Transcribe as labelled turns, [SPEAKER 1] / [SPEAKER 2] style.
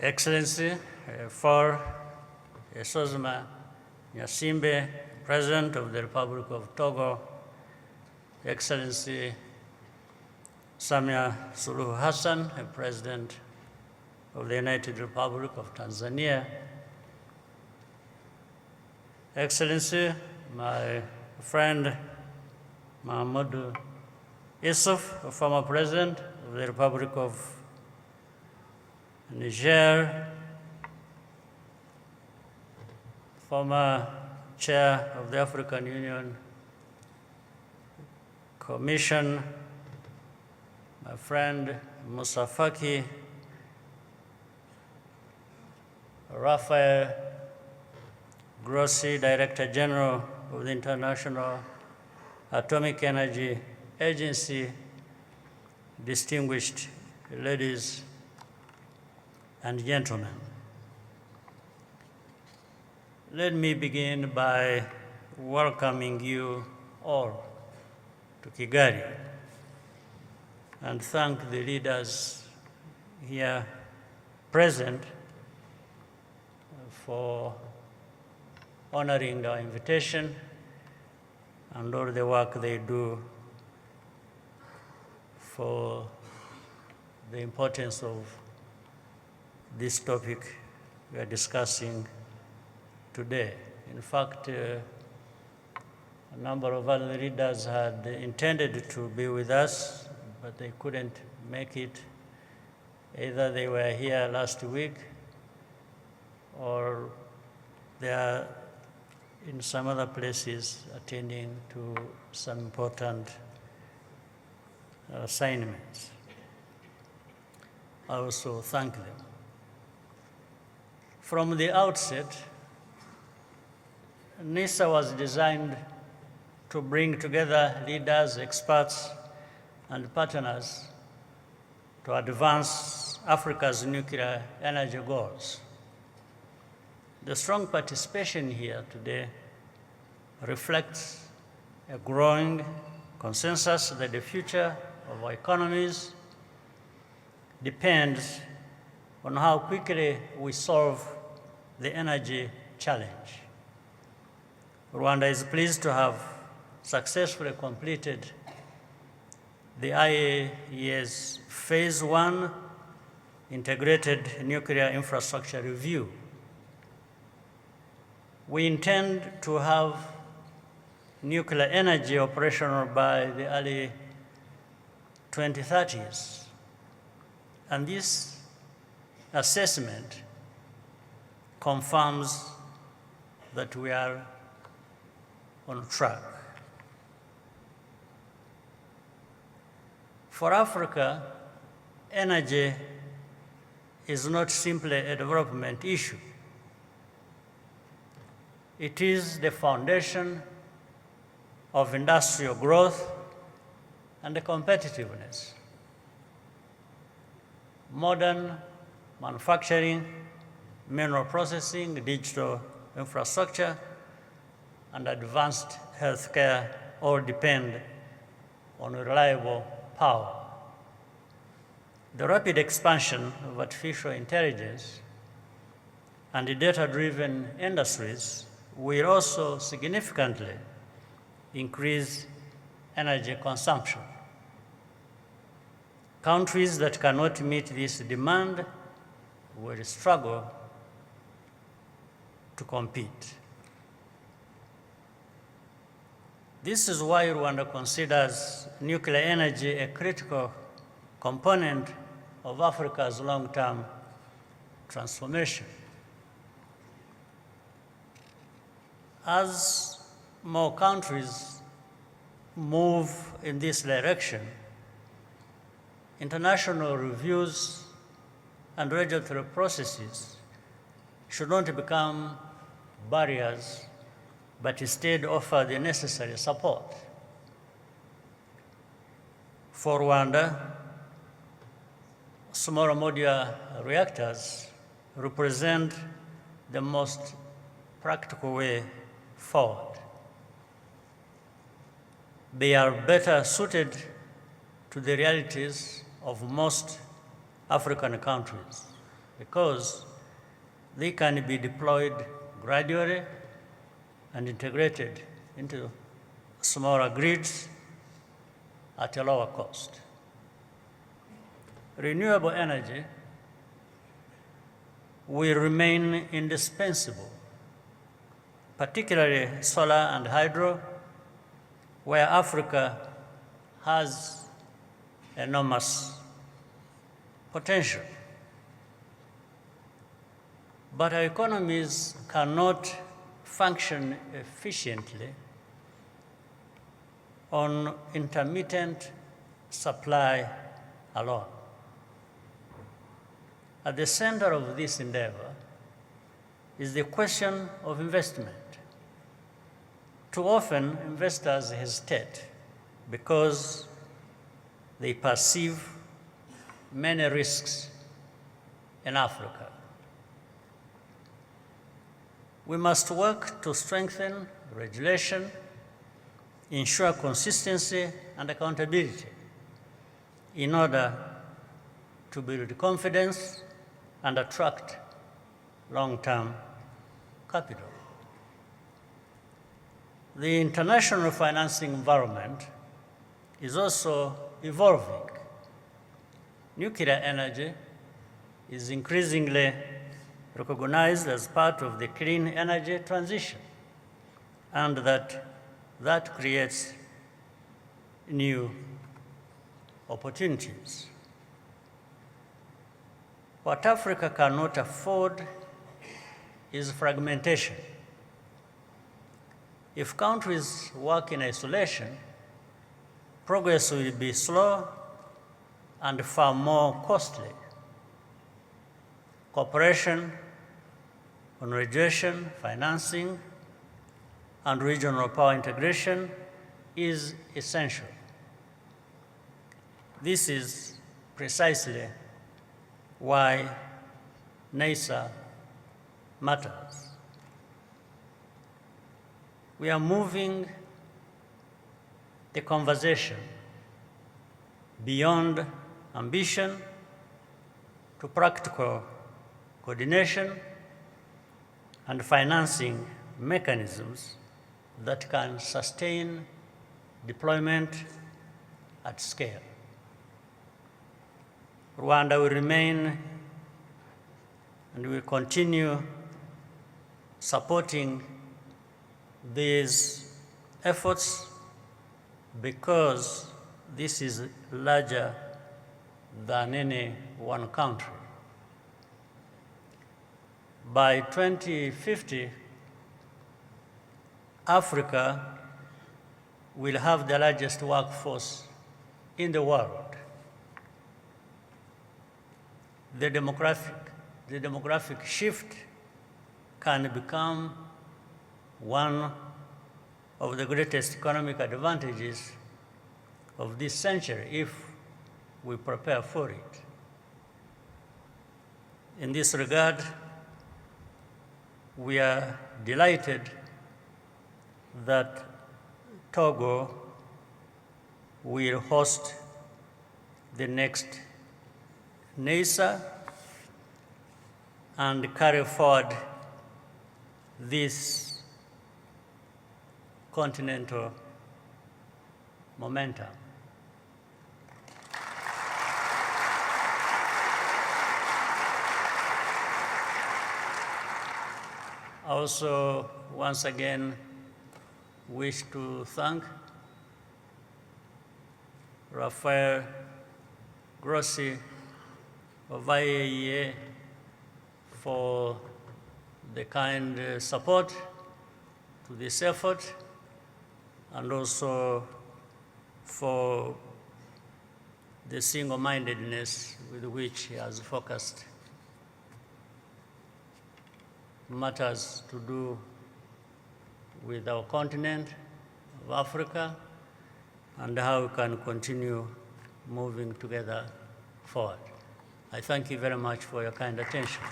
[SPEAKER 1] Excellency, for Sozuma Nyasimbe, President of the Republic of Togo, Excellency Samia Suluhu Hassan, President of the United Republic of Tanzania, Excellency, my friend Mahamudu Issouf, former President of the Republic of Niger, former Chair of the African Union Commission, my friend Musa Faki, Raphael Grossi, Director General of the International Atomic Energy Agency, distinguished ladies and gentlemen. Let me begin by welcoming you all to Kigali and thank the leaders here present for honoring our invitation and all the work they do for the importance of this topic we are discussing today. In fact, a number of other leaders had intended to be with us, but they couldn't make it. Either they were here last week or they are in some other places attending to some important assignments. I also thank them. From the outset, NEISA was designed to bring together leaders, experts, and partners to advance Africa's nuclear energy goals. The strong participation here today reflects a growing consensus that the future of our economies depends on how quickly we solve the energy challenge. Rwanda is pleased to have successfully completed the IAEA's Phase 1 Integrated Nuclear Infrastructure Review. We intend to have nuclear energy operational by the early 2030s. And this assessment confirms that we are on track. For Africa, energy is not simply a development issue. It is the foundation of industrial growth and competitiveness. Modern manufacturing, mineral processing, digital infrastructure, and advanced healthcare all depend on reliable power. The rapid expansion of artificial intelligence and the data-driven industries will also significantly increase energy consumption. Countries that cannot meet this demand will struggle to compete. This is why Rwanda considers nuclear energy a critical component of Africa's long-term transformation. As more countries move in this direction, international reviews and regulatory processes should not become barriers, but instead offer the necessary support. For Rwanda, small modular reactors represent the most practical way forward. They are better suited to the realities of most African countries. because they can be deployed gradually and integrated into smaller grids at a lower cost. Renewable energy will remain indispensable, particularly solar and hydro, where Africa has enormous potential. But our economies cannot function efficiently on intermittent supply alone. At the center of this endeavor is the question of investment. Too often, investors hesitate because they perceive many risks in Africa. We must work to strengthen regulation, ensure consistency and accountability in order to build confidence and attract long-term capital. The international financing environment is also evolving. Nuclear energy is increasingly recognized as part of the clean energy transition, and that creates new opportunities. What Africa cannot afford is fragmentation. If countries work in isolation, progress will be slow and far more costly. Cooperation on regulation, financing, and regional power integration is essential. This is precisely why NEISA matters. We are moving the conversation beyond ambition to practical coordination and financing mechanisms that can sustain deployment at scale. Rwanda will remain and will continue supporting these efforts because this is larger than any one country. By 2050, Africa will have the largest workforce in the world. The demographic shift can become one of the greatest economic advantages of this century if we prepare for it. In this regard, we are delighted that Togo will host the next NEISA and carry forward this continental momentum. I also, once again, wish to thank Rafael Grossi of IAEA for the kind support to this effort, and also for the single-mindedness with which he has focused matters to do with our continent of Africa and how we can continue moving together forward. I thank you very much for your kind attention.